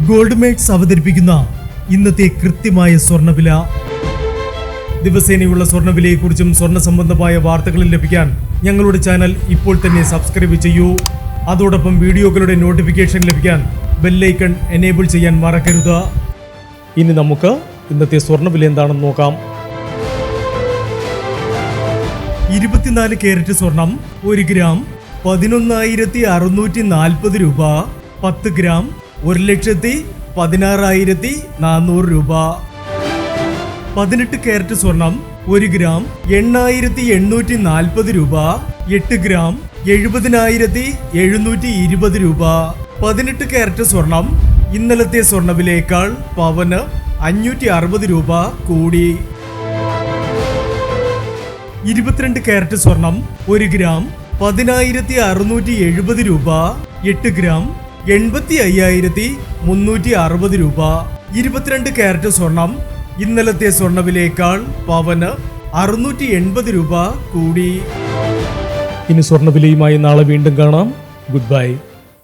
Gold makes അവതരിപ്പിക്കുന്ന ഇന്നത്തെ കൃത്യമായ സ്വർണ്ണവില. ദിവസേനയുള്ള സ്വർണ്ണവിലയെക്കുറിച്ചും സ്വർണ്ണ സംബന്ധമായ വാർത്തകളും ലഭിക്കാൻ ഞങ്ങളുടെ ചാനൽ ഇപ്പോൾ തന്നെ സബ്സ്ക്രൈബ് ചെയ്യൂ. അതോടൊപ്പം വീഡിയോകളുടെ നോട്ടിഫിക്കേഷൻ ലഭിക്കാൻ ബെല്ലൈക്കൺ എനേബിൾ ചെയ്യാൻ മറക്കരുത്. ഇനി നമുക്ക് ഇന്നത്തെ സ്വർണ്ണവില എന്താണെന്ന് നോക്കാം. 24 കാരറ്റ് സ്വർണം 1 ഗ്രാം 11,640 രൂപ. 10 ഗ്രാം 1,16,400 രൂപ. 18 കാരറ്റ് സ്വർണം 1 ഗ്രാം 8,840 രൂപ. 8 ഗ്രാം 70,720 രൂപ. 18 കാരറ്റ് സ്വർണം ഇന്നലത്തെ സ്വർണ്ണവിലയേക്കാൾ പവന് 560 രൂപ കൂടി. 22 കാരറ്റ് സ്വർണം 1 ഗ്രാം 10,670 രൂപ. 8 ഗ്രാം 85,360 രൂപ. 22 കാരറ്റ് സ്വർണം ഇന്നലത്തെ സ്വർണ്ണവിലയേക്കാൾ പവന് 680 രൂപ കൂടി. ഇനി സ്വർണ്ണവിലയുമായി നാളെ വീണ്ടും കാണാം. Good bye.